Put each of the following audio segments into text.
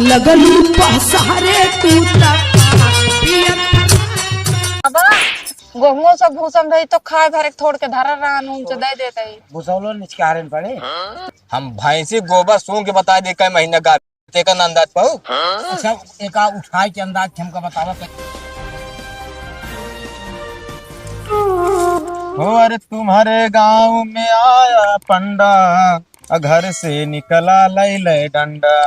लगलू पसारे तू अब गेहूं सब भूसम रही तो खाए भरे थोड़ के धरा रहा नून से दे देते ही भूसौलो निचकारे पड़े। हम भैंसी गोबर सूंघ के बता दे कई महीना का तेका अंदाज पाऊ। अच्छा एक उठाई के अंदाज हमका बतावा। हो अरे तुम्हारे गांव में आया पंडा, घर से निकला ले डंडा।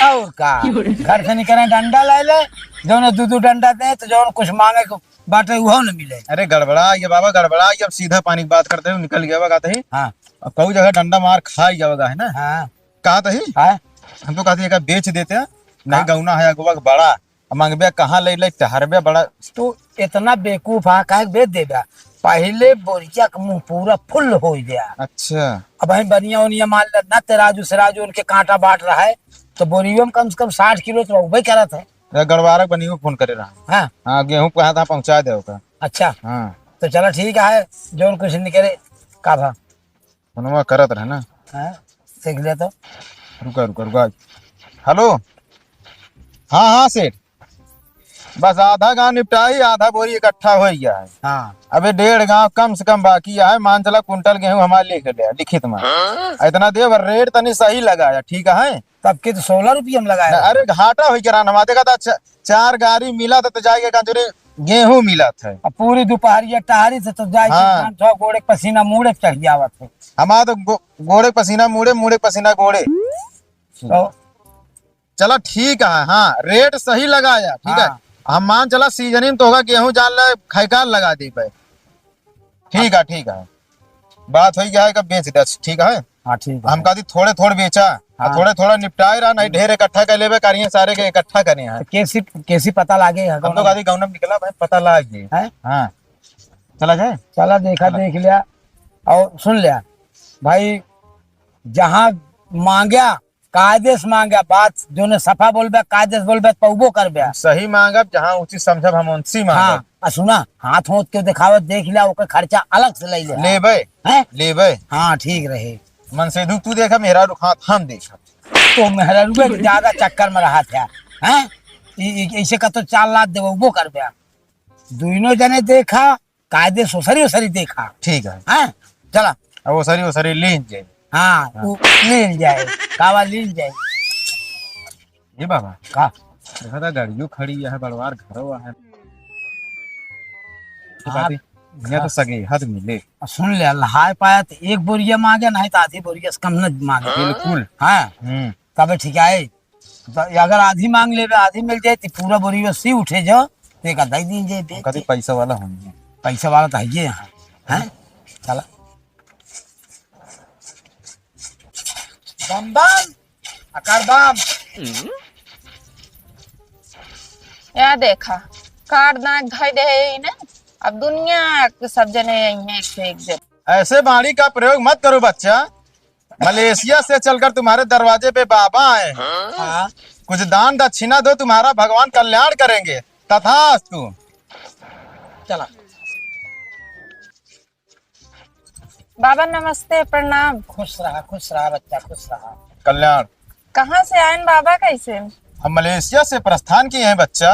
और का घर से निकले डंडा ले ले, जो दू डंडा दे तो जो कुछ मांगे को बाटे वो न मिले। अरे गड़बड़ा ये बाबा गड़बड़ा, अब सीधा पानी की बात करते हो निकल गया वगा ही। हाँ कई जगह डंडा मार खा जाएगा है ना। हाँ कहा था ही हाँ हम तो कहते हैं बेच देते हैं नहीं गौना है अगवा बड़ा मंगबे कहाँ ले टहरबे बड़ा। तो इतना बेवकूफ है काहे बेच देगा। पहले बोरिया का मुंह पूरा फुल हो गया। अच्छा अब हम बनिया उनिया मान ले ना तेराजू सराजू उनके कांटा बांट रहा है तो बोरियो में कम से कम 60 किलो तो वही कह रहा था। गड़वारक बनी हुई फोन करे रहा। हाँ हाँ गेहूं कहा था पहुंचा दे होगा। अच्छा हाँ तो चलो ठीक है जो कुछ निकले का भा फोनवा करत रहे ना। हाँ सीख लिया तो रुका रुका रुका। हेलो हाँ हाँ सेठ बस आधा गांव निपटाई आधा बोरी इकट्ठा हो गया है। हाँ अबे 1.5 गांव कम से कम बाकी है। मान चला कुंटल गेहूं हमारे लिख लिया लिखित में इतना दे रेट तनी सही लगाया ठीक है। तब के तो 16 रुपये हम लगाए। अरे घाटा हो गया हमारे का 4 गाड़ी मिला था तो जाएगा कंजूरे गेहूं मिला था। अब पूरी दोपहरिया टहरी से तो जाए हाँ। गोड़े पसीना मुड़े चढ़ जावत है। हमारा तो गोड़े पसीना मुड़े मुड़े पसीना गोड़े। तो चला ठीक है। हाँ रेट सही लगाया ठीक है। हाँ। हम मान चला सीजनी में तो होगा गेहूं जान ले खैकार लगा दी पे। ठीक है बात हो गया है बेच दे ठीक है। हाँ ठीक है हम कहा थोड़े थोड़े बेचा हाँ। थोड़े थोड़ा निपटाए रहा नहीं ढेर इकट्ठा कर लेवे करिए सारे के इकट्ठा करे हैं। कैसी कैसी पता लागे हम तो कहा गौनम निकला भाई पता लग गई है। हाँ चला जाए। चला देखा देख लिया और सुन लिया भाई जहाँ मांगया कायदे से मांगा बात जो ने सफा बोलबे कायदे से बोलबे पौबो करबे सही मांगब जहाँ उचित समझब हम उनसी मांगब। हाँ आ सुना हाथ होत के दिखावत देख लिया ओकर खर्चा अलग से ले ले लेबे हैं। लेबे हाँ ठीक रहे मन से तू देखा मेरा रुखात हम देखा तो मेहरुए के ज्यादा चक्कर में रहा था हैं। ऐसे का तो 4 लाख देवो करबे दोनों जने देखा कायदे सोसरी ओसरी देखा ठीक है। हैं। चला अब वो सरी लीन जाए। हाँ वो लीन जाए कावा लीन जाए। ये बाबा का देखा था गाड़ियों खड़ी है बड़वार घर हुआ है तो हाँ। यहाँ तो सगे हद मिले। सुन ले लहाय पाया तो 1 बोरिया मांगे नहीं तो आधी बोरिया से कम न मांगे। बिल्कुल हाँ तब ठीक है। तो अगर आधी मांग ले आधी मिल जाए तो पूरा बोरिया सी उठे जाओ तो एक आधा दिन जाए कभी पैसा वाला होंगे। पैसा वाला तो है ये यहाँ है। चला बम बम अकार बम या देखा कार्ड नाक धाई दे है ना। अब दुनिया के सब जने यही है एक से एक जन। ऐसे बाणी का प्रयोग मत करो बच्चा। मलेशिया से चलकर तुम्हारे दरवाजे पे बाबा आए हैं। हाँ कुछ दान दक्षिणा दो तुम्हारा भगवान कल्याण करेंगे तथास्तु। चला बाबा नमस्ते प्रणाम। खुश रहा बच्चा खुश रहा। कल्याण कहाँ से आए बाबा कैसे। हम मलेशिया से प्रस्थान किए हैं बच्चा।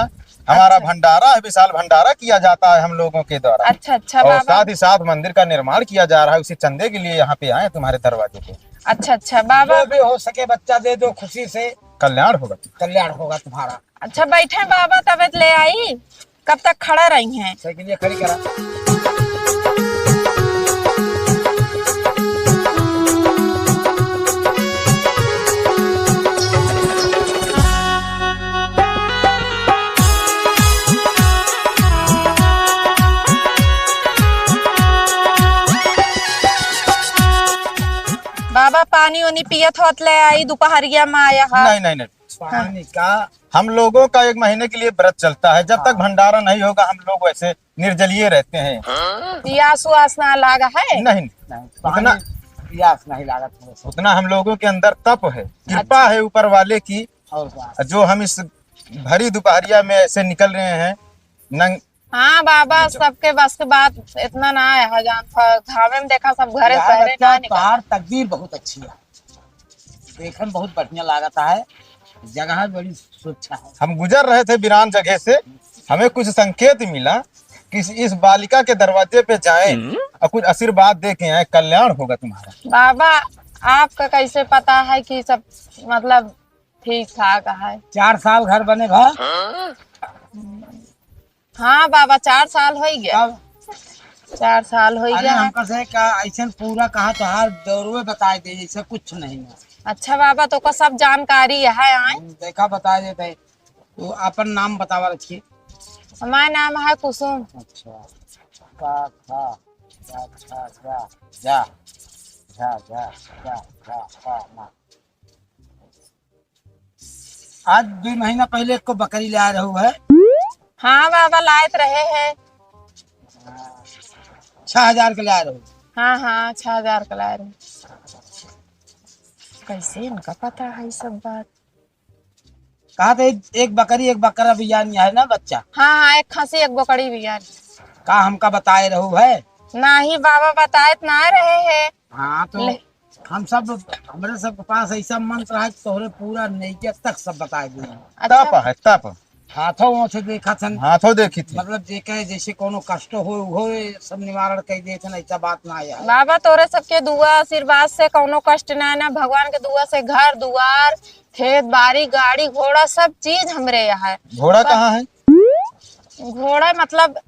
हमारा भंडारा है विशाल भंडारा किया जाता है हम लोगों के द्वारा। अच्छा और बाबा। साथ ही साथ मंदिर का निर्माण किया जा रहा है उसी चंदे के लिए यहाँ पे आए तुम्हारे दरवाजे पे। अच्छा बाबा। जो भी हो सके बच्चा दे दो खुशी से कल्याण होगा। कल्याण होगा तुम्हारा। अच्छा बैठे बाबा तबीयत ले आई कब तक खड़ा रही हैं। सही लिए खड़ी करा। बाबा पानी उनी पियत होत ले आई दोपहरिया में आया है। नहीं पानी का हम लोगों का 1 महीने के लिए व्रत चलता है। जब तक भंडारा नहीं होगा हम लोग वैसे निर्जलीय रहते हैं। पियास उआस ना लागा है। नहीं उतना प्यास नहीं लागत उतना हम लोगों के अंदर तप है कृपा है ऊपर वाले की। और क्या जो हम इस भरी दोपहरिया में ऐसे निकल रहे हैं नंग। हाँ बाबा सबके बस के बात इतना ना है जान घावे में देखा सब घरे पहरे ना निकल। तोहार तकदीर बहुत अच्छी है देखन बहुत बढ़िया लागत है। जगह बड़ी स्वच्छ है। हम गुजर रहे थे वीरान जगह से, हमें कुछ संकेत मिला कि इस बालिका के दरवाजे पे जाएं और कुछ आशीर्वाद दे के आए, कल्याण होगा तुम्हारा। बाबा आपका कैसे पता है कि सब मतलब ठीक ठाक है? 4 साल घर बने भा हाँ बाबा 4 साल हो गया। तब 4 साल हो अरे गया है। हमका से का ऐसा पूरा कहा तो हर दौरवे बता दे, ऐसा कुछ नहीं है। अच्छा बाबा तो का सब जानकारी है आए? देखा बता देते। तो अपन नाम बतावा रखिए। हमारा नाम है कुसुम। अच्छा का खा जा जा जा जा जा जा जा जा जा ना। आज 2 महीना पहले को बकरी ले आ रहा है। हाँ बाबा लायत रहे हैं। 6,000 के ले आ रहा हूँ। हाँ हाँ 6,000 का लाए रहे। कैसे इनका पता है ये सब बात? कहा था एक बकरी एक बकरा भी यानी है ना बच्चा। हाँ हाँ एक खसी एक बकरी भी यार। का हमका बताए रहू है। नहीं बाबा बताए ना रहे हैं। हाँ तो हम सब हमारे सब के पास ऐसा मंत्र है तोहरे पूरा नैके तक सब बताए दिए। अच्छा तप है तप। हाथों से देखा था, हाथों देखी थी। मतलब देखे जैसे कोनो कष्ट हो सब निवारण कर देते ना, ऐसा बात ना आया। बाबा तोरे सबके दुआ आशीर्वाद से कोनो कष्ट ना ना, भगवान के दुआ से घर दुआर खेत बाड़ी गाड़ी घोड़ा सब चीज हमरे यहाँ है। घोड़ा कहाँ है? घोड़ा मतलब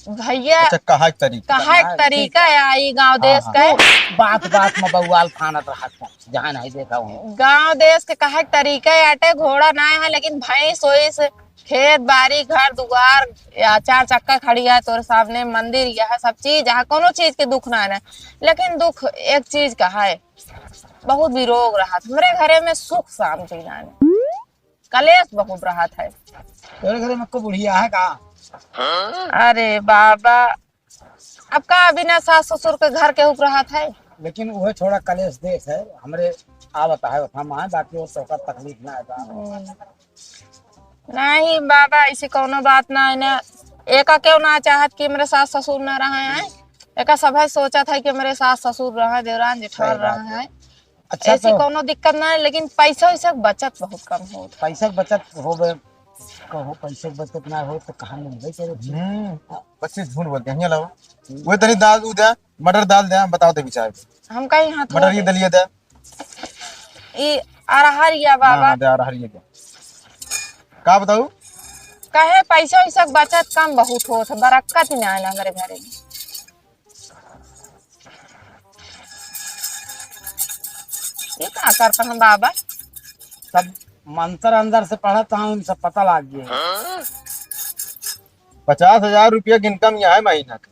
भैया अच्छा कहा तरीका। कहा एक तरीका है आई गांव देश का। बात बात में बउआल फानत रहा था, जहाँ नहीं देखा हूँ। गांव देश के कहा एक तरीका है आटे घोड़ा ना है, लेकिन भैंस वैस खेत बाड़ी घर दुआर या 4 चक्का खड़ी है तोरे सामने मंदिर यह सब चीज यहाँ कोनो चीज के दुख ना है। लेकिन दुख एक चीज का है, बहुत विरोग रहा हमरे घरे में सुख शांति ना है, कलेश बहुत रहा है। तेरे घरे में को बुढ़िया है का? अरे बाबा अब का बिना सास ससुर के घर के ऊपर रहा है। लेकिन वह थोड़ा कलेश देश है हमरे आवत है हम है, बाकी वो सबका तकलीफ ना है। नहीं बाबा ऐसी कोनो बात ना है ना। एक क्यों ना चाहत कि मेरे सास ससुर ना रहे हैं, एक सब सोचा था कि मेरे सास ससुर रहे देवरान जेठार रहे हैं। अच्छा ऐसी तो कोनो दिक्कत ना है, लेकिन पैसा वैसा बचत बहुत कम हो। पैसा के बचत हो कहो, पैसे के बचत ना हो तो कहाँ मिल गई? 25 झूठ बोलते हैं लाओ। वो तनी दाल दूध है, मटर दाल दे, बताओ तो विचार। हम कहीं हाथ मटर ये दलिया दे। ई अरहर या बाबा हां दे अरहर ये दे। का बताऊं? कहे पैसा वैसा के बचत कम बहुत होत, बरक्कत ही ना है हमारे घरे में। ये क्या करता हम बाबा? सब मंत्र अंदर से पढ़ा था, उन सब पता लग गया। 50,000 रुपया की इनकम यहाँ है महीना का।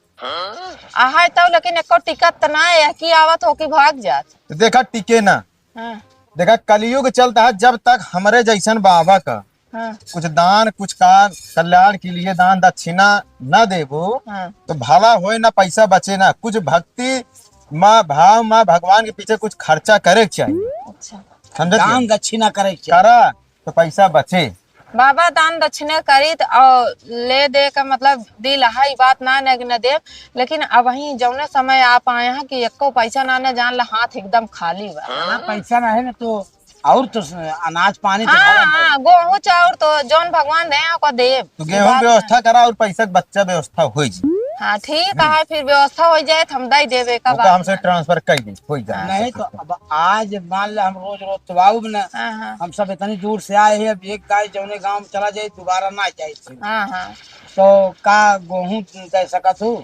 आहा तो लेकिन एको टिकट तो ना है कि आवत हो कि भाग जात। तो देखा टिके ना। हाँ, देखा कलयुग चलता है, जब तक हमारे जैसन बाबा का हाँ, कुछ दान कुछ का कल्याण के लिए दान दक्षिणा न देबो हाँ। तो भला होए ना, पैसा बचे ना। कुछ भक्ति माँ भाव माँ भगवान के पीछे कुछ खर्चा करे के चाहिए, अच्छा समझे? दान दक्षिणा करे करा तो पैसा बचे। बाबा दान दक्षिणा करी और ले दे का मतलब दिल है बात ना न दे, लेकिन अब वही जौने समय आप आए हैं कि एको पैसा ना न जान ला, हाथ एकदम खाली बा। पैसा ना है ना तो और तो अनाज पानी तो हाँ भरा है। हाँ गेहूँ चाउर तो जौन भगवान दे को देव। तो गेहूं व्यवस्था करा और पैसा के बच्चा व्यवस्था हो जाए। हाँ ठीक है, फिर व्यवस्था हो जाए तो हम दे देवे का ओका बात। हमसे ट्रांसफर कर दे हो जाए। नहीं तो अब आज मान ला हम रोज रोज तो बाबू ना, हाँ हाँ हम सब इतनी दूर से आए हैं, अब एक गाय जौने गांव में चला जाए दोबारा ना जाए हाँ हाँ तो का गेहूं दे सकत हूँ?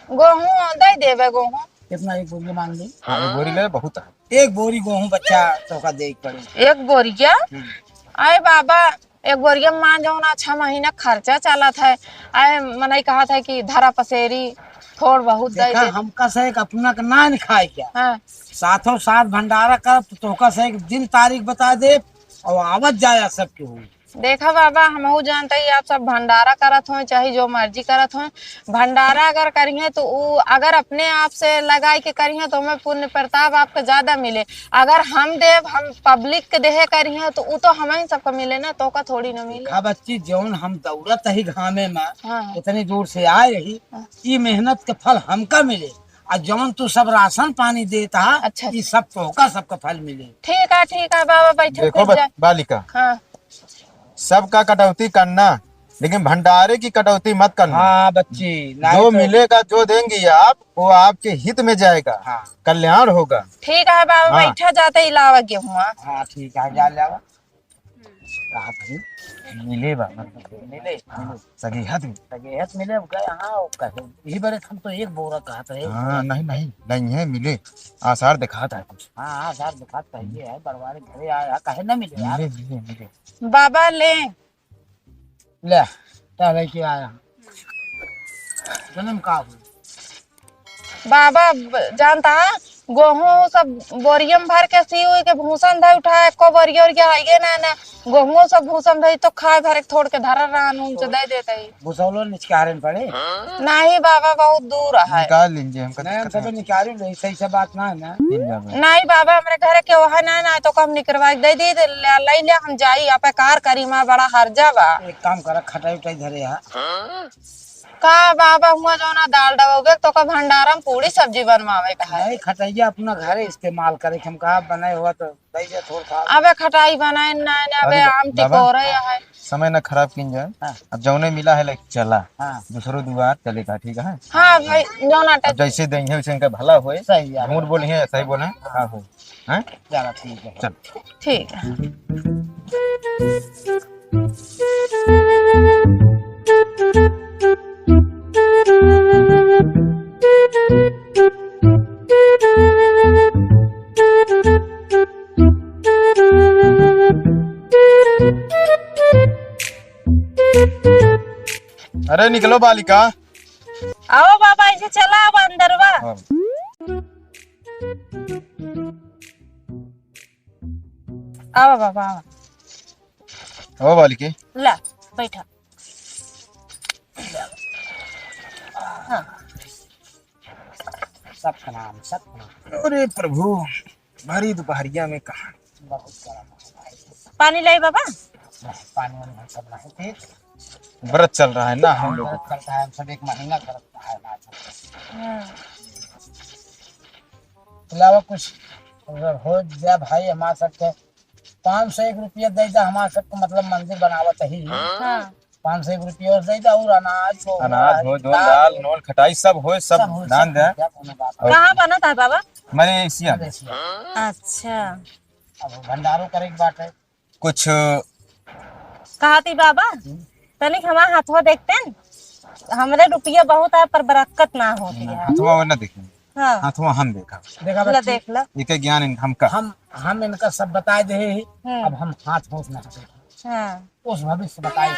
गेहूँ दे देवे गेहूँ। कितना एक बोरी मांग ली? हाँ, एक बोरी ले बहुत है। एक बोरी गेहूं बच्चा तो का दे पड़े। एक बोरिया अरे बाबा एक बोरिया में मान जाओ ना 6 महीना खर्चा चला था। आए मने कहा था कि धरा पसेरी थोड़ बहुत दे देखा दे। हमका से एक अपना का ना खाए क्या, हाँ साथों साथ भंडारा कर तो का से एक दिन तारीख बता दे और आवत जाया सबके हो। देखा बाबा हमहू जानते ही आप सब भंडारा करत हो चाहे जो मर्जी करत हो। भंडारा अगर करिए तो वो अगर अपने आप से लगाई के करिए तो हमें पुण्य प्रताप आपको ज्यादा मिले। अगर हम देव हम पब्लिक के देहे करिए तो वो तो हमें सबको मिले ना, तो का थोड़ी ना मिले। हाँ बच्ची जौन हम दौड़त ही घामे में हाँ इतनी दूर से आए रही, ये मेहनत के फल हमका मिले और जौन तू सब राशन पानी देता अच्छा। ये सब तो का सबका फल मिले। ठीक है बाबा बैठे देखो फिर जाए। बालिका, हाँ सबका कटौती करना, लेकिन भंडारे की कटौती मत करना। हाँ बच्ची, नहीं जो तो- मिलेगा, जो देंगी आप, वो आपके हित में जाएगा। हाँ कल्याण होगा। ठीक है बाबा, हाँ। बैठा जाते ही लावा गेहूँ। हाँ ठीक है, जा ले कहा भाई मिले बा मिले सगी हद में। तगेहत मिले गए। हाँ कहे यही बड़े हम तो एक बोरा कहा था। हाँ नहीं नहीं नहीं है, मिले। आसार दिखाता है कुछ। हाँ हाँ सर दिखा चाहिए है, बड़वारे घरे आया कहे ना मिले यार। मिले मिले मिले। बाबा ले। ले टहले के आया जन्म का हुई। बाबा जानता है, गेहूँ सब बोरियम भर के सी हुई के भूसन धर उठाए को बोरिया और क्या है ना गेहूँ सब भूसन धरी तो खाए भर के थोड़ के धर रहा नून से दे देते ही। भूसौलो निचकारे पड़े। नहीं बाबा, बहुत दूर है। निकाल लीजिए, हमका नहीं हम दिक्कत सब निकाली नहीं, सही से बात ना है ना। नहीं। नहीं बाबा, हमारे घर के वहाँ ना तो हम निकलवा दे दी ले ले हम जाई आप कार करी माँ बड़ा हर्जा बा। एक काम कर, खटाई उठाई धरे है। का बाबा हुआ जो ना दाल डबोगे तो का भंडारा में पूरी सब्जी बनवावे का है। नहीं खटाइया अपना घरे इस्तेमाल करे, हम कहा बनाए हुआ तो दे दे थोड़ा सा। अबे खटाई बनाए ना अबे अरे आम बाबा। टिकोरे है। समय न खराब की जाए। हाँ। अब जौने मिला है लाइक चला, हाँ दूसरों दुआर चलेगा। ठीक है। हाँ भाई जो ना अब जैसे देंगे वैसे इनका भला होए। सही है, झूठ बोले हैं ऐसा ही बोले हाँ हो। हैं? चलो ठीक है। चल। ठीक है। अरे निकलो बालिका। आओ बाबा, ऐसे चला अब अंदर बा। हाँ। आओ बाबा आओ। ओ बालिके। ला बैठा। सब प्रणाम सब प्रणाम। अरे प्रभु, भरी दोपहरिया में कहा बहुत गर्म पानी लाई बाबा। है। पानी वानी हम सब नहीं थे। व्रत चल रहा है ना हम लोग। व्रत चलता है, हम सब एक महीना करता है ना। अलावा कुछ अगर हो जाए भाई हमारे सबके 501 रुपया दे दा, हमारे सबको मतलब मंदिर बनावत ही। हाँ। 501 रुपया और दे दा, और अनाज हो अनाज हो, दो दाल नोल खटाई सब हो, सब हो, दान दे। क्या कोनो बात कहाँ बना था बाबा? मलेशिया में। नहीं। अच्छा। अब भंडारो करे की बात है। कुछ कहा थी बाबा, तनिक हमारे हाथवा देखते हैं, हमरे रुपया बहुत है पर बरकत ना होती है। हथुआ वो न देखे। हाँ। हथुआ हम देखा। देखा ला बच्ची, देख ला। एक ज्ञान हमका। हम इनका सब बताए दे ही। हम्म। अब हम हाथ होश नहीं देखे, हाँ। उस भविष्य बताए।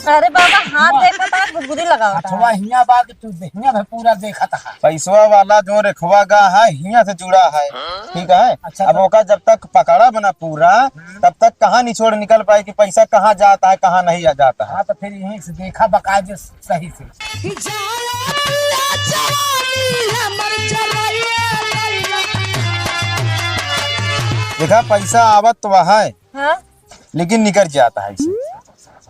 अरे बाबा हाथ देखा था गुदगुदी लगा होता अथवा है। हिया बात तू हिया में पूरा देखा था। पैसवा वाला जो रखवा गा है हिया से जुड़ा है। ठीक है। अच्छा, अब ओका जब तक पकड़ा बना पूरा, तब तक कहाँ निचोड़ निकल पाए कि पैसा कहाँ जाता है कहाँ नहीं जाता है। हाँ तो फिर यहीं से देखा बकायदे सही से। देखा पैसा आवत तो है, हाँ। लेकिन निकल जाता है इसे।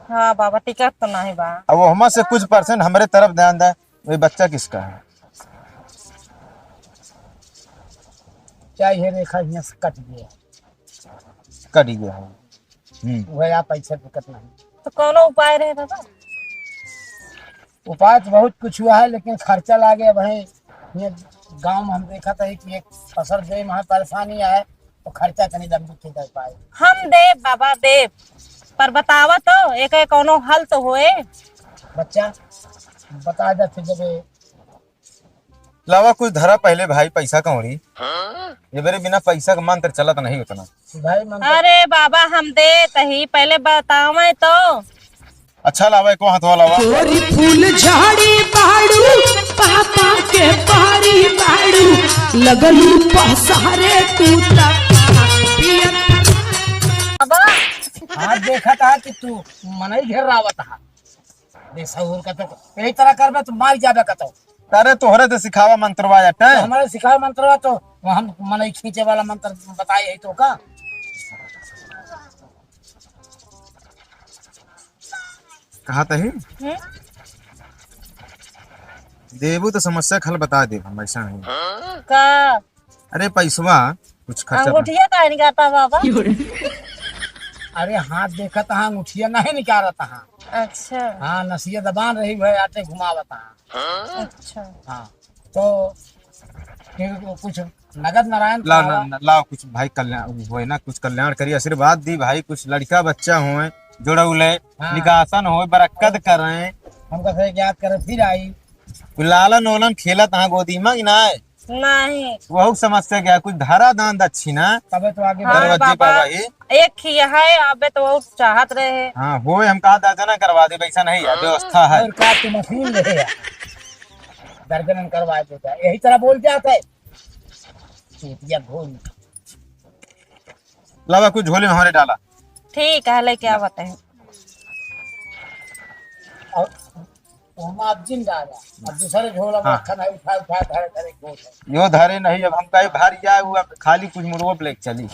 हाँ बाबा, टिकट तो नहीं बा। अब वो हम से कुछ % हमारे तरफ ध्यान दे। वो बच्चा किसका है? चाहिए रेखा हिया से कट गया, कट गया है। वह आप पैसे दिक्कत नहीं। तो कौन उपाय रहे बाबा? उपाय तो बहुत कुछ हुआ है, लेकिन खर्चा ला गया भाई। ये गांव में हम देखा था कि एक फसल गई वहाँ परेशानी आए तो खर्चा कहीं लंबी की कर पाए। हम देव बाबा देव, पर बतावा तो एक कोनो हल तो होए। बच्चा बता दे फिर जब लावा कुछ धरा पहले भाई, पैसा कौड़ी। ये मेरे बिना पैसा का मंत्र चलत नहीं उतना। भाई मन अरे बाबा हम दे तही, पहले बतावे तो। अच्छा लावा को हाथवा लावा। तोरी फूल झाड़ी बाड़ू पापा के बारी बाड़ू लगलू पसारे तू बाबा हाथ देखा था कि तू मनई घेर रावत हा। देसहुर का तो यही तरह करबे तो मार जाबे का तो। अरे तोहरे तो सिखावा मंत्रवा जाता तो है। हमारे सिखाए मंत्र तो हम मनई खींचे वाला मंत्र बताए है तो का। कहा ही देबू तो समस्या खल बता दे, हम ऐसा नहीं। का अरे पैसवा कुछ खर्चा अंगूठिया का निकालता बाबा। अरे हाथ देखा तहाँ मुठिया नहीं निकाला तहाँ। अच्छा हाँ नसिया दबान रही भाई आटे घुमावा तहाँ। अच्छा हाँ तो फिर कुछ नगद नारायण ला खावा। ला कुछ भाई कल्याण हो ना, कुछ कल्याण करी, आशीर्वाद दी भाई, कुछ लड़का बच्चा हो जोड़ा उले हाँ। निकासन हो, बरकत करें, हमका से याद करे फिर आई। लालन ओलन खेला तहाँ गोदी में ना नहीं। वह समस्या क्या, कुछ धारा दान दक्षिणा तबे तो आगे हाँ दरवाजे बाबा, पर वही। एक खिया है अबे तो वो चाहत रहे। हाँ वो हम कहा दर्जना करवा दे, वैसा नहीं है, व्यवस्था है। और का तो मशीन रहे दर्जन करवा देता है, यही तरह बोल जाता है। चूतिया घोल लावा कुछ झोले में हमारे डाला। ठीक है लेके क्या बताए। और हम आप जिन डाला, अब दूसरे झोला में हाँ। खाना उठा उठा धरे धरे घोल है। यो धरे नहीं, अब हम कहीं भारी जाए हुआ खाली कुछ मुर्गो लेके चली।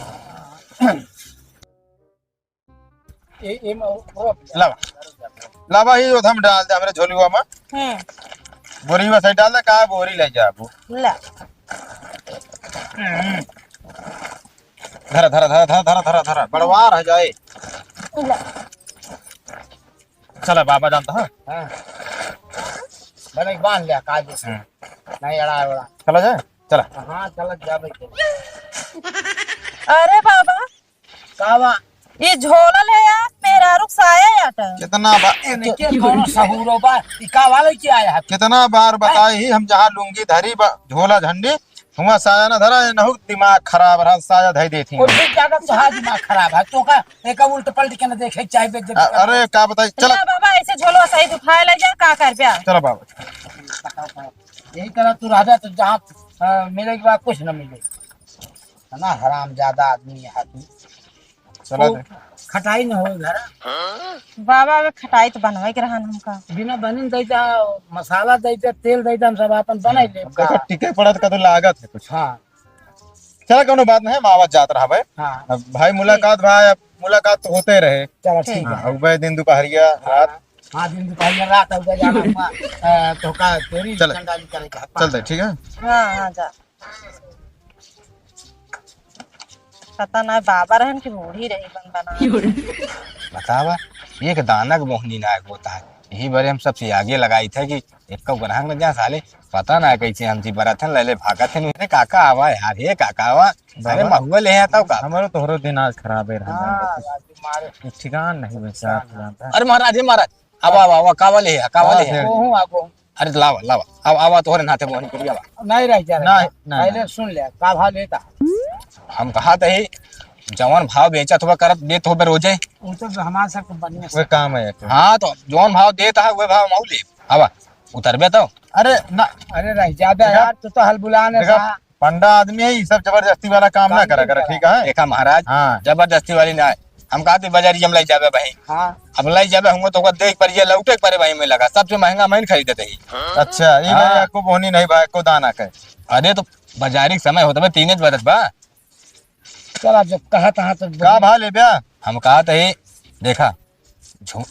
ये वो लावा लावा ही उधम डाल दे हमारे झोलिया में, बोरी में सही डाल दे, कहा बोरी ले जा वो। ला धरा धरा धरा धरा धरा धरा धरा बड़वा रह जाए। ला चला बाबा जानता है। हाँ बने बांध लिया काजे से नहीं अड़ा अड़ा। चला जाए, चला। हाँ चल जाबे के अरे बाबा कावा ये झोलल है यार, मेरा रुक साया याटा। कितना के कौन सहूरो बा इका वाले क्या आया है। कितना बार बताए ही हम, जहाँ लुंगी धरी झोला झंडी हुआ साया ना धरा, नहुक दिमाग खराब रहा, साया धई देती और भी ज्यादा तो दिमाग खराब है तो का एक उल्ट पलट के न देखे चाहे बेच दे। अरे क्या बताई, चला ला बाबा ऐसे झोलवा सही उठाए ले जा का कर प्या। चला बाबा। यही तरह तू रह जा तो जहाँ मिलेगी बात कुछ न मिले ना। हराम ज्यादा आदमी है तू। चला तो दे। खटाई न हो घर बाबा वे खटाई तो बनवाए के रहन हमका। बिना बनिन देता मसाला देते तेल देता हम सब अपन बनाई ले। देखो टिके पड़त का तो लागत है कुछ। हाँ चला कोनो बात नहीं, मावत जात रहा भाई। हाँ अब भाई मुलाकात भाई, अब मुलाकात तो होते रहे। चलो ठीक है। अब भाई दिन दोपहरिया रात हाँ दिन दोपहर रात उधर जाना हुआ तो का तेरी चलो। चंडाली करेगा। चलते ठीक है। हाँ हाँ जा। पता ना बाबा रहन की बूढ़ी रही बन बना। बतावा एक दानक मोहनी नायक होता है, यही बारे हम सबसे आगे लगाई थे कि एक का ग्राहक न जा साले पता ना कैसे हम जी बराथन ले भागा थे। अरे काका आवा यार, हे काका आवा, अरे महुआ ले आता का। हमारो तोहरो दिन आज खराब है रहा, हाँ तुम्हारे ठिकान नहीं बचा। अरे महाराज, हे महाराज, आवा आवा आवा, कावा ले कावा ले। वो हूँ आगो अरे लावा लावा, आवा आवा तोहरे नाते मोहनी करी आवा। नहीं रह जा नहीं, नहीं। पहले सुन ले का भाव लेता। हम कहा थे जवान भाव बेचा तो करत देत हो रोजे। वो तो हमारे सब बढ़िया वो काम है। हाँ तो जौन भाव देता है वह भाव माऊ ले। आवा उतरबे तो। अरे ना अरे रह ज्यादा यार तू तो हल बुलाने देखा, सा। पंडा आदमी है, ये सब जबरदस्ती वाला काम ना करा कर, ठीक है। देखा महाराज, हाँ। जबरदस्ती वाली ना है। हम कहते बाजारी हम लाई जाबे भाई, हाँ अब लाई जाबे हम तो देख पर ये लौटे पर भाई में लगा सबसे महंगा मैं खरीदते ही। अच्छा ये हाँ। भाई को बोनी नहीं भाई को दाना के। अरे तो बाजारी समय होता है 3 बरस बा। चल आप जब कहा था तो का भा ले ब्या। हम कहा थे देखा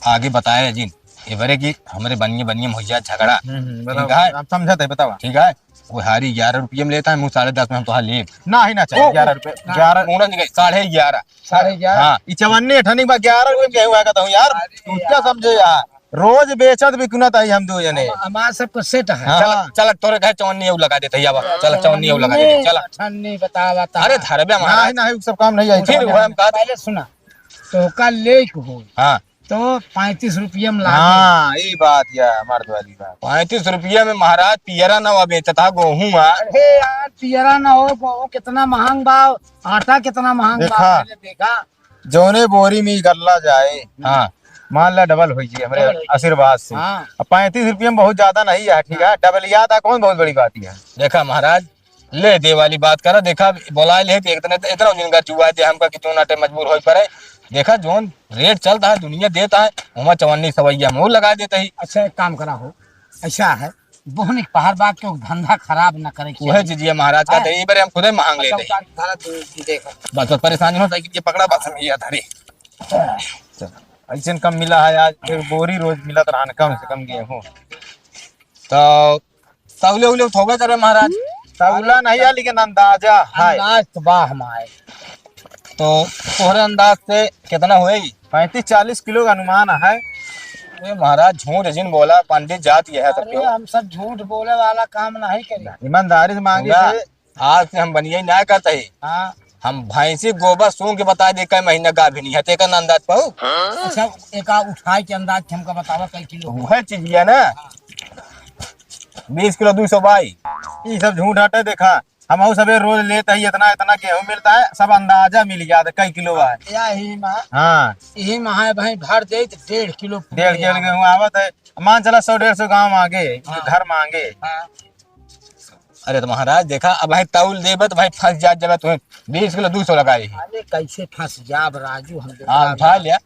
आगे बताया जिन ये बरे की हमारे बनिए बनिए मुहैया झगड़ा ठीक है। आप समझते बतावा। ठीक है, वो हारी 11 रुपये में लेता है, मुँह 10.5 में हम तो ले ना ही ना चाहिए 11 रुपए 11 11.5 साढ़े 11। हाँ ये 54 अठनी बा 11 रुपए में हुआ कहता हूँ यार, तू क्या समझे यार, रोज बेचत भी कुना ताई हम दो जने। हमारे सबको सेट है। हाँ। चल तोरे कहे 54 लगा देते ही। आवा चल 54 लगा देते चल। ठन्नी बता बता। अरे धरबे ना ही महाराज, ना ही सब काम नहीं आई। फिर वो हम कहा पहले सुना तो का ले हो हाँ तो 35 रुपये में लागे। हाँ ये बात यार मर्द वाली बात। 35 रुपये में महाराज पियरा नवा बेचता गेहूँ। अरे यार पियरा ना हो वो कितना महंग भाव, आटा कितना महंग देखा। भाव मैंने देखा। जोने बोरी में गल्ला जाए हाँ मान ला डबल हो जी हमारे डबल हो। आशीर्वाद से। हाँ। अब 35 रुपये में बहुत ज्यादा नहीं है, ठीक है, डबल याद है कौन बहुत बड़ी बात है। देखा महाराज, ले दे वाली बात करा। देखा बोला ले इतना इतना जिनका चुआ दे हमका कि तू नाटे मजबूर हो पड़े। देखा जोन रेट चलता है दुनिया देता है वहाँ 54 सवैया मुँह लगा देते ही। अच्छा एक काम करा हो, ऐसा है बोहनी पहाड़ बात के धंधा खराब न करे। वह चीजिए महाराज का यही बारे हम खुद मांग लेते हैं। देखो बस परेशानी हो ये पकड़ा बस हम ये धरे। ऐसे कम मिला है आज, एक बोरी रोज मिला तो कम से कम गेहूं। तो तौले उले थोड़े करे महाराज। तौला नहीं है लेकिन अंदाजा है। अंदाज तो बा हमारे। तो तोहरे अंदाज से कितना होएगी? 35-40 किलो का अनुमान है। ये महाराज झूठ जिन बोला पंडित जाति है सब अरे हम सब झूठ बोले वाला काम नहीं करी। ईमानदारी से मांगे होगा। थे। आज से हम बनिए ना करते ही। हाँ हम भैंसी गोबर सूंघ के बता दे कई महीना गाभिनी है तेका अंदाज पाऊ। अच्छा एक उठाई के अंदाज से हमको बतावा कई किलो हुआ। वह चीज है ना 20 किलो 200 बाई। ये सब झूठ हटे। देखा हम सबे रोज लेते ही इतना इतना गेहूं मिलता है, सब अंदाजा मिल जाता है कई किलो है। यही महा हाँ यही महा भाई भर दे तो 1.5 किलो 1.5 किलो गेहूं आवत है। मान चला 100-150 गाँव मांगे, घर मांगे। हाँ। अरे तो महाराज देखा अब भाई तौल देबे तो भाई फंस जा जब तुम्हें 20 किलो 200 लगाई। अरे कैसे फंस जाब राजू हम हाँ उठा लिया।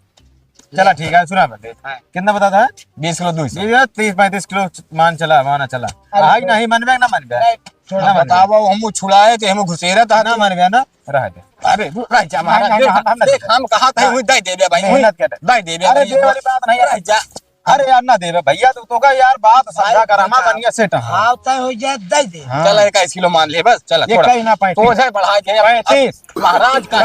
चला ठीक है, सुना बता कितना बताता है? 20 किलो 200। 30-35 किलो माना चला। हाँ नहीं मनबे ना मनबे थोड़ा बताओ हम छुड़ाए तो हम घुसेरा था ना मनबे ना रह दे। अरे रह जा महाराज हम कहा था दे देबे भाई मेहनत कर दे देबे। अरे दे वाली बात नहीं है। जा अरे यार ना देवे भैया तो का यार बात समझा कर हमा बनिया सेट। हाँ तय हो जाए दे दे। चल 21 किलो मान ले बस। चल ये थोड़ा कहीं ना 35 तो से बढ़ा के 35 महाराज का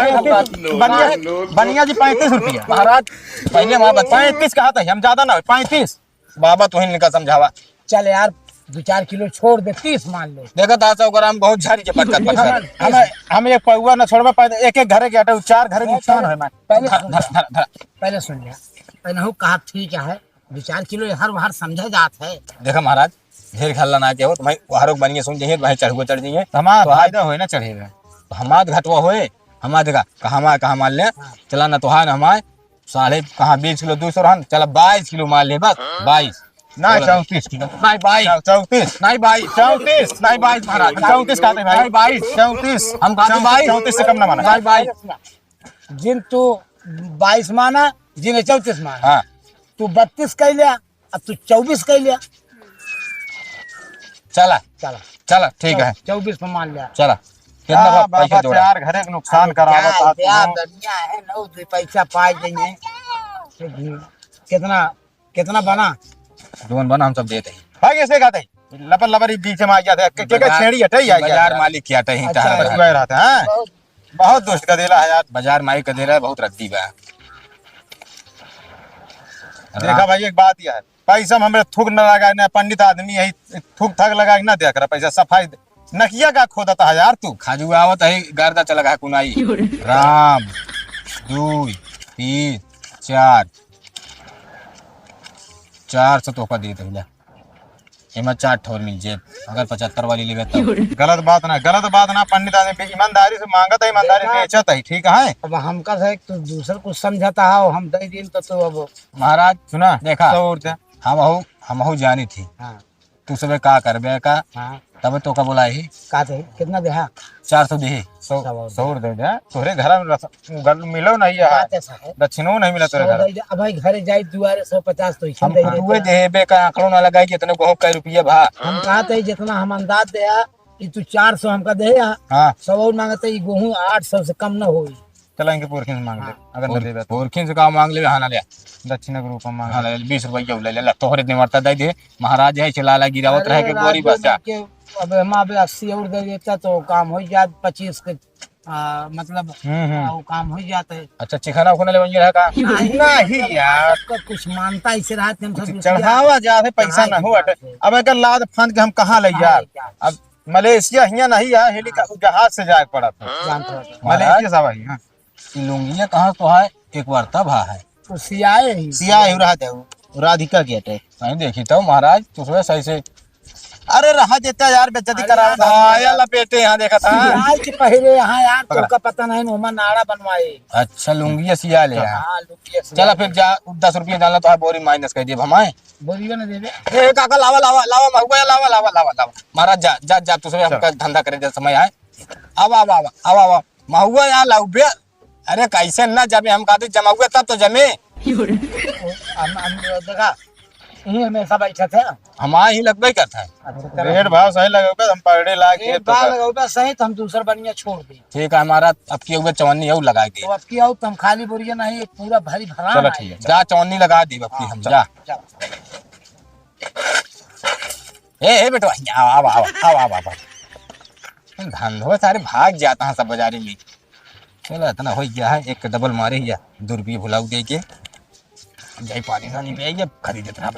बनिया जी 35 रुपया। महाराज पहले वहां 35 कहा था हम, ज्यादा ना 35। बाबा तू ही समझावा। चल यार 2-4 किलो छोड़ दे 30 मान ले। देखा था 100 ग्राम बहुत झारी के पटकर हम एक पौवा ना छोड़वा पाए। एक घर के आटे 4 घर के नुकसान है। पहले सुन लिया पहले हूँ कहा ठीक है 2-4 किलो हर बार समझा जात है। देखा महाराज ढेर खल्ला ना के हो तो भाई हरोक बनिए सुन जाइए भाई चढ़ जाइए हमारा फायदा होए ना चढ़ेगा। तो हमार घटवा होए हमार देखा कहा मान ले। चला ना तो है ना हमारे साढ़े कहा 20 किलो 200 रहन। चला 22 किलो मान ले बस 22 ना 34 किलो नहीं 22 34 नहीं 22 34 नहीं 22 महाराज 34 कहते भाई। 22 34 हम कहते 22 34 से कम ना माना। नहीं 22 जिन तू 22 माना जिन 34 माना। हाँ तू 32 कह लिया अब तू 24 कह लिया। चला चला चला ठीक है 24 पे मान लिया। चला कितना हाँ, पैसा बाबा जोड़ा 4 घरे के नुकसान करावा था क्या बढ़िया है नौ 2 पैसा पाए देंगे। कितना कितना बना दोन बना हम सब देते हैं। भाई ऐसे कहते लपर लपर बीच में आ जाते के छेड़ी हटे आ बाजार मालिक क्या टही गए रहते हैं। बहुत दोस्त का दिला है यार। बाजार मालिक का दे रहा है बहुत रद्दी बा। देखा भाई एक बात यह है पैसा में हमें थूक न लगाए ना। पंडित आदमी यही थूक थक लगाए ना दिया कर पैसा सफाई नकिया का खोदा था यार। तू खाजू आवत है गर्दा चला गा कुनाई राम 2 3 4 400 तो का दे दिला एमा 4 ठोर मिल जे अगर 75 वाली लेबे तो गलत बात ना। पंडित आदमी ईमानदारी से मांगता है, ईमानदारी बेचत है। ठीक है अब हमका से तू दूसर कुछ समझाता है हम दे दिन तो तू अब महाराज सुना देखा 100 रुपया। हम जानी थी हाँ तू सबे का करबे का हाँ तब तो का बोला ही का थे कितना दे हाँ 400 दे 100 दे दे तोरे घर में मिलो नहीं है है दक्षिणों नहीं मिला तोरे घर। अब भाई घर जाए दुआरे 150 तो हम दे दुए देबे का आंकड़ों ना लगाई कि इतने को कई रुपया भा। हम कहते जितना हम अंदाज दे ये तू 400 हमका दे हाँ 100 और मांगते गेहूँ 800 से कम न होई। चला इनके पुरखिन से मांग ले अगर न देबे तो। पोरखिन से का मांग ले हां ले दक्षिण के रूप में मांग हाँ ले 20 रुपया ले ले तोहरे दिन मरता दे दे महाराज है चला गिरावत रहे के गोरी बस जा। अब हम अब 80 और दे देता तो काम हो जात 25 के मतलब वो काम हो जाता है। अच्छा चिकना उखना ले बन रहा का नहीं यार तो कुछ मानता इसे रात हम सब चढ़ावा जाते पैसा ना हो अटे। अब अगर लाद फंद के हम कहाँ ले यार। अब मलेशिया हिया नहीं है हेलीकॉप्टर जहाज से जाए पड़ा था जानते हो मलेशिया सब आई। हाँ लुंगिया कहाँ तो है एक बार तब है तो सियाए ही सिया ही रहा थे वो राधिका के अटे। नहीं देखी तो महाराज तुझे सही से अरे रहा देता यार बेइज्जती करा आया लपेटे यहाँ देखा था। सियाए के पहले यहाँ यार तो का पता नहीं नोमा नाड़ा बनवाए। अच्छा लुंगिया सिया ले यहाँ। हाँ लुकिया चला फिर जा 10 रुपया डालना तो है बोरी माइनस कर दिए हमारे। बोलियो ना देवे ए काका लावा लावा लावा महुआ लावा लावा लावा लावा महाराज जा जा जा तुझे हमका धंधा करे जब समय आए। अब आवा महुआ यहाँ लाउबे। अरे कैसे ना जब हम कहते जमा हुए तब तो जमे। हम देखा यही हमेशा बैठे थे। हमारा ही लगभग करता है। रेट भाव सही लगेगा हम पर डे ला के एक बार लगाओगे सही तो हम दूसरा बढ़िया छोड़ दें। ठीक है, हमारा अब की हुए 54 और लगा दे। तो अब की आओ तुम खाली बोरिया नहीं पूरा भरी भरा। चलो ठीक है, जा 54 लगा दी अब की हम जा। ए बेटवा आओ आओ आओ आओ आओ। धंधो सारे भाग जाता है सब बाजारी में। चलो इतना हो गया है, एक डबल मारे या 2 रुपये भुलाऊ दे के जाई पानी सानी पे खरीदे तरह